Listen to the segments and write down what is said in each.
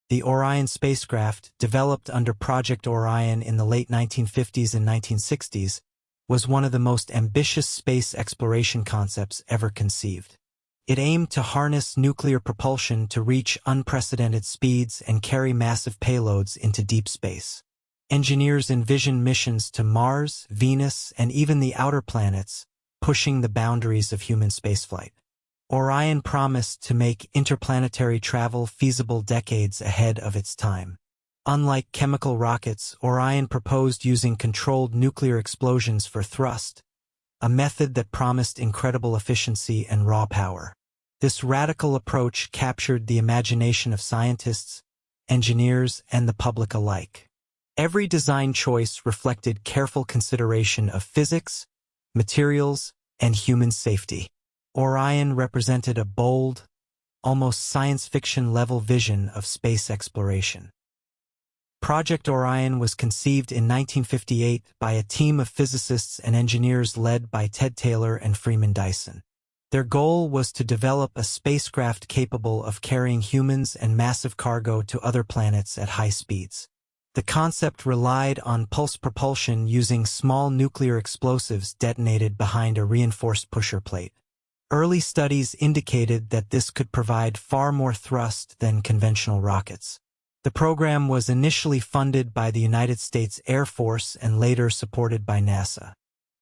The Orion spacecraft, developed under Project Orion in the late 1950s and 1960s, was one of the most ambitious space exploration concepts ever conceived. It aimed to harness nuclear propulsion to reach unprecedented speeds and carry massive payloads into deep space. Engineers envisioned missions to Mars, Venus, and even the outer planets, pushing the boundaries of human spaceflight. Orion promised to make interplanetary travel feasible decades ahead of its time. Unlike chemical rockets, Orion proposed using controlled nuclear explosions for thrust, a method that promised incredible efficiency and raw power. This radical approach captured the imagination of scientists, engineers, and the public alike. Every design choice reflected careful consideration of physics, materials, and human safety. Orion represented a bold, almost science fiction-level vision of space exploration. Project Orion was conceived in 1958 by a team of physicists and engineers led by Ted Taylor and Freeman Dyson. Their goal was to develop a spacecraft capable of carrying humans and massive cargo to other planets at high speeds. The concept relied on pulse propulsion using small nuclear explosives detonated behind a reinforced pusher plate. Early studies indicated that this could provide far more thrust than conventional rockets. The program was initially funded by the United States Air Force and later supported by NASA.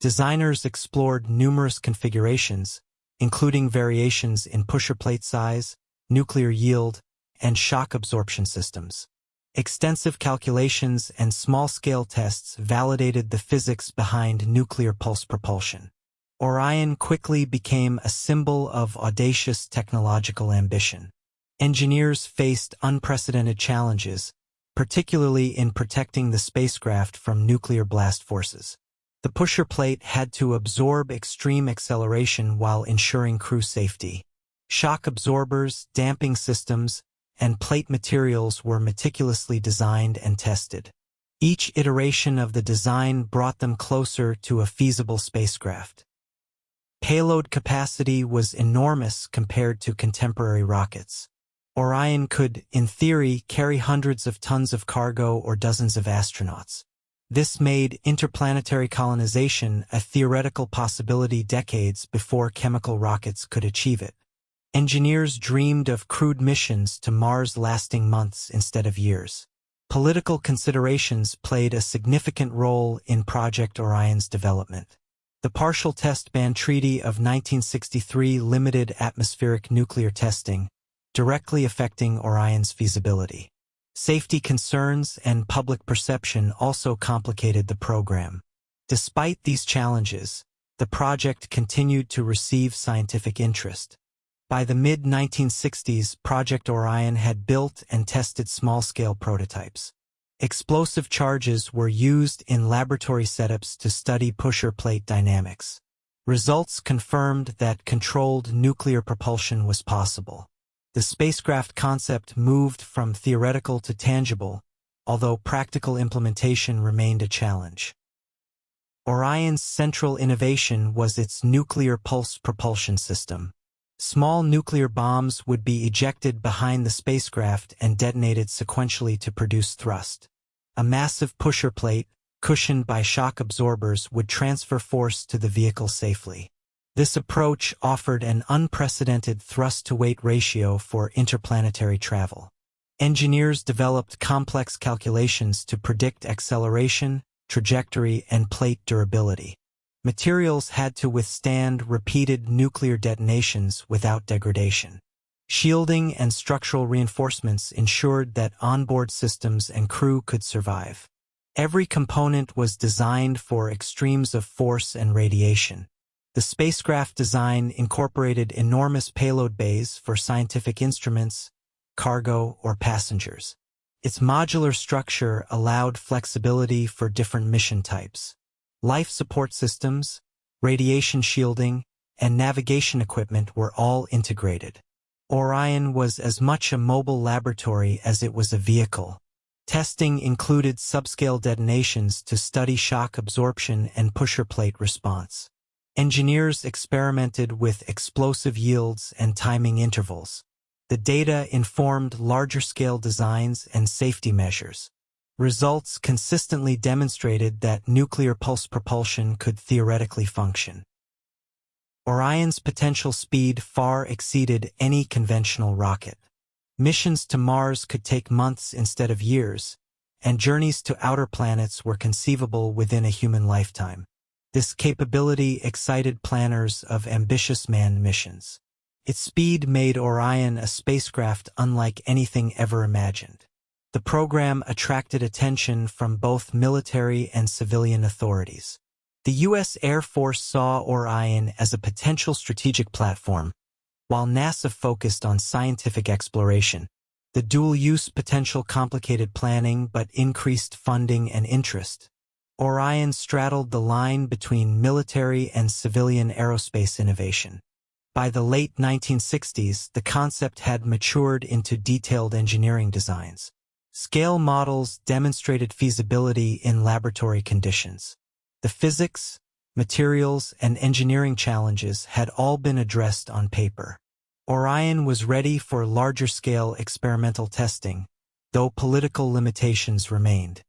Designers explored numerous configurations, including variations in pusher plate size, nuclear yield, and shock absorption systems. Extensive calculations and small-scale tests validated the physics behind nuclear pulse propulsion. Orion quickly became a symbol of audacious technological ambition. Engineers faced unprecedented challenges, particularly in protecting the spacecraft from nuclear blast forces. The pusher plate had to absorb extreme acceleration while ensuring crew safety. Shock absorbers, damping systems, and plate materials were meticulously designed and tested. Each iteration of the design brought them closer to a feasible spacecraft. Payload capacity was enormous compared to contemporary rockets. Orion could, in theory, carry hundreds of tons of cargo or dozens of astronauts. This made interplanetary colonization a theoretical possibility decades before chemical rockets could achieve it. Engineers dreamed of crewed missions to Mars lasting months instead of years. Political considerations played a significant role in Project Orion's development. The Partial Test Ban Treaty of 1963 limited atmospheric nuclear testing, directly affecting Orion's feasibility. Safety concerns and public perception also complicated the program. Despite these challenges, the project continued to receive scientific interest. By the mid-1960s, Project Orion had built and tested small-scale prototypes. Explosive charges were used in laboratory setups to study pusher plate dynamics. Results confirmed that controlled nuclear propulsion was possible. The spacecraft concept moved from theoretical to tangible, although practical implementation remained a challenge. Orion's central innovation was its nuclear pulse propulsion system. Small nuclear bombs would be ejected behind the spacecraft and detonated sequentially to produce thrust. A massive pusher plate, cushioned by shock absorbers, would transfer force to the vehicle safely. This approach offered an unprecedented thrust-to-weight ratio for interplanetary travel. Engineers developed complex calculations to predict acceleration, trajectory, and plate durability. Materials had to withstand repeated nuclear detonations without degradation. Shielding and structural reinforcements ensured that onboard systems and crew could survive. Every component was designed for extremes of force and radiation. The spacecraft design incorporated enormous payload bays for scientific instruments, cargo, or passengers. Its modular structure allowed flexibility for different mission types. Life support systems, radiation shielding, and navigation equipment were all integrated. Orion was as much a mobile laboratory as it was a vehicle. Testing included subscale detonations to study shock absorption and pusher plate response. Engineers experimented with explosive yields and timing intervals. The data informed larger-scale designs and safety measures. Results consistently demonstrated that nuclear pulse propulsion could theoretically function. Orion's potential speed far exceeded any conventional rocket. Missions to Mars could take months instead of years, and journeys to outer planets were conceivable within a human lifetime. This capability excited planners of ambitious manned missions. Its speed made Orion a spacecraft unlike anything ever imagined. The program attracted attention from both military and civilian authorities. The U.S. Air Force saw Orion as a potential strategic platform, while NASA focused on scientific exploration. The dual-use potential complicated planning but increased funding and interest. Orion straddled the line between military and civilian aerospace innovation. By the late 1960s, the concept had matured into detailed engineering designs. Scale models demonstrated feasibility in laboratory conditions. The physics, materials, and engineering challenges had all been addressed on paper. Orion was ready for larger-scale experimental testing, though political limitations remained.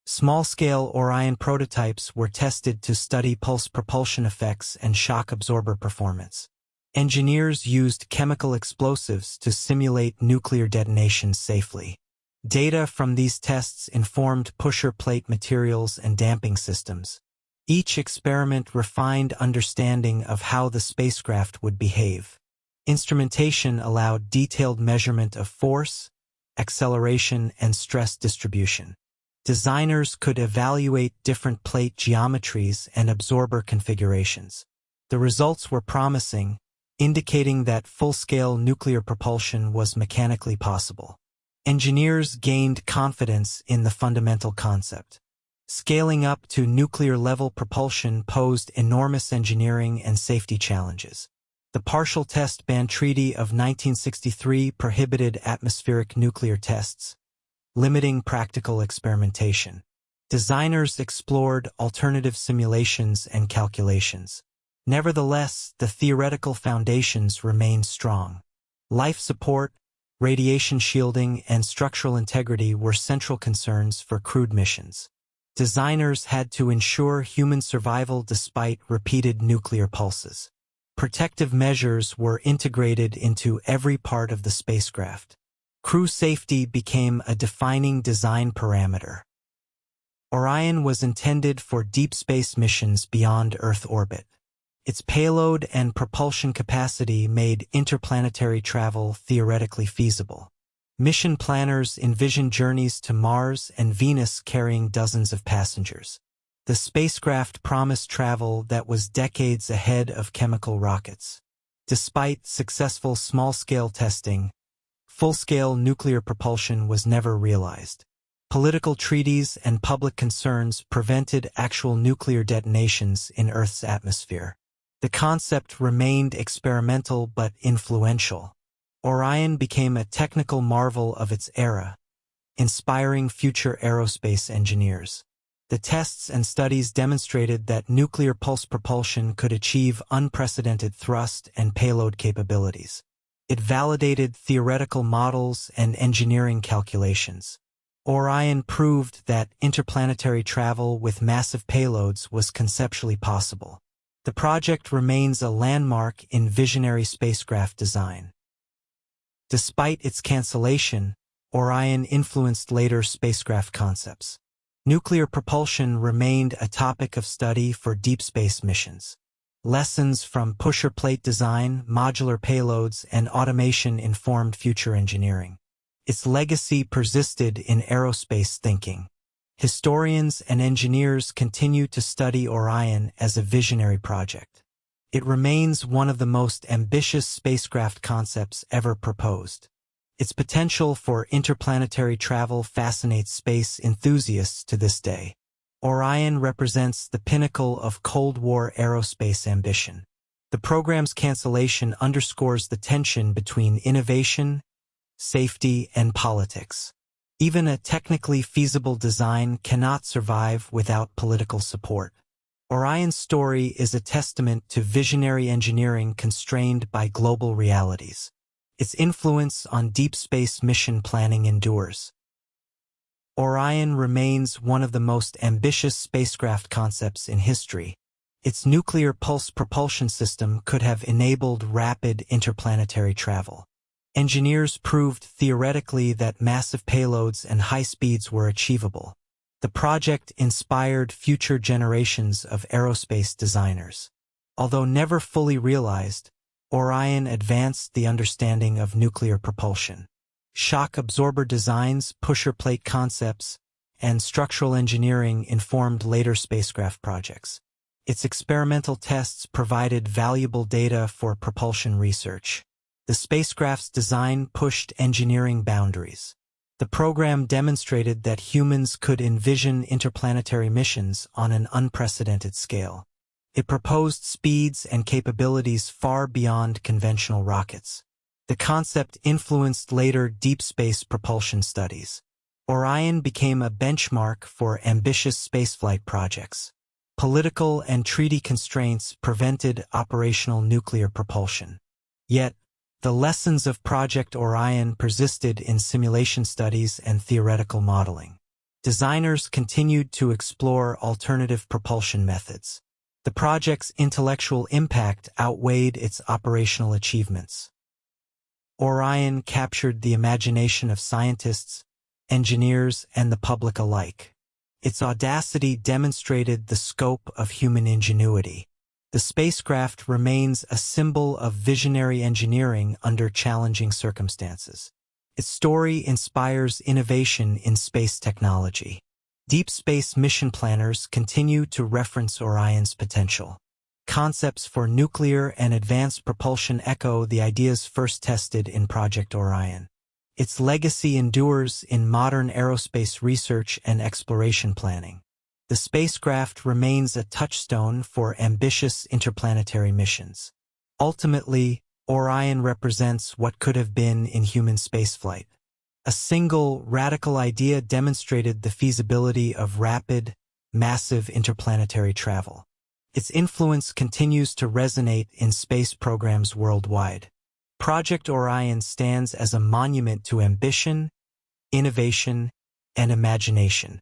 Small-scale Orion prototypes were tested to study pulse propulsion effects and shock absorber performance. Engineers used chemical explosives to simulate nuclear detonations safely. Data from these tests informed pusher plate materials and damping systems. Each experiment refined understanding of how the spacecraft would behave. Instrumentation allowed detailed measurement of force, acceleration, and stress distribution. Designers could evaluate different plate geometries and absorber configurations. The results were promising, indicating that full-scale nuclear propulsion was mechanically possible. Engineers gained confidence in the fundamental concept. Scaling up to nuclear-level propulsion posed enormous engineering and safety challenges. The Partial Test Ban Treaty of 1963 prohibited atmospheric nuclear tests, limiting practical experimentation. Designers explored alternative simulations and calculations. Nevertheless, the theoretical foundations remained strong. Life support, radiation shielding, and structural integrity were central concerns for crewed missions. Designers had to ensure human survival despite repeated nuclear pulses. Protective measures were integrated into every part of the spacecraft. Crew safety became a defining design parameter. Orion was intended for deep space missions beyond Earth orbit. Its payload and propulsion capacity made interplanetary travel theoretically feasible. Mission planners envisioned journeys to Mars and Venus carrying dozens of passengers. The spacecraft promised travel that was decades ahead of chemical rockets. Despite successful small-scale testing, full-scale nuclear propulsion was never realized. Political treaties and public concerns prevented actual nuclear detonations in Earth's atmosphere. The concept remained experimental but influential. Orion became a technical marvel of its era, inspiring future aerospace engineers. The tests and studies demonstrated that nuclear pulse propulsion could achieve unprecedented thrust and payload capabilities. It validated theoretical models and engineering calculations. Orion proved that interplanetary travel with massive payloads was conceptually possible. The project remains a landmark in visionary spacecraft design. Despite its cancellation, Orion influenced later spacecraft concepts. Nuclear propulsion remained a topic of study for deep space missions. Lessons from pusher plate design, modular payloads, and automation informed future engineering. Its legacy persisted in aerospace thinking. Historians and engineers continue to study Orion as a visionary project. It remains one of the most ambitious spacecraft concepts ever proposed. Its potential for interplanetary travel fascinates space enthusiasts to this day. Orion represents the pinnacle of Cold War aerospace ambition. The program's cancellation underscores the tension between innovation, safety, and politics. Even a technically feasible design cannot survive without political support. Orion's story is a testament to visionary engineering constrained by global realities. Its influence on deep space mission planning endures. Orion remains one of the most ambitious spacecraft concepts in history. Its nuclear pulse propulsion system could have enabled rapid interplanetary travel. Engineers proved theoretically that massive payloads and high speeds were achievable. The project inspired future generations of aerospace designers. Although never fully realized, Orion advanced the understanding of nuclear propulsion. Shock absorber designs, pusher plate concepts, and structural engineering informed later spacecraft projects. Its experimental tests provided valuable data for propulsion research. The spacecraft's design pushed engineering boundaries. The program demonstrated that humans could envision interplanetary missions on an unprecedented scale. It proposed speeds and capabilities far beyond conventional rockets. The concept influenced later deep space propulsion studies. Orion became a benchmark for ambitious spaceflight projects. Political and treaty constraints prevented operational nuclear propulsion. Yet, the lessons of Project Orion persisted in simulation studies and theoretical modeling. Designers continued to explore alternative propulsion methods. The project's intellectual impact outweighed its operational achievements. Orion captured the imagination of scientists, engineers, and the public alike. Its audacity demonstrated the scope of human ingenuity. The spacecraft remains a symbol of visionary engineering under challenging circumstances. Its story inspires innovation in space technology. Deep space mission planners continue to reference Orion's potential. Concepts for nuclear and advanced propulsion echo the ideas first tested in Project Orion. Its legacy endures in modern aerospace research and exploration planning. The spacecraft remains a touchstone for ambitious interplanetary missions. Ultimately, Orion represents what could have been in human spaceflight. A single, radical idea demonstrated the feasibility of rapid, massive interplanetary travel. Its influence continues to resonate in space programs worldwide. Project Orion stands as a monument to ambition, innovation, and imagination.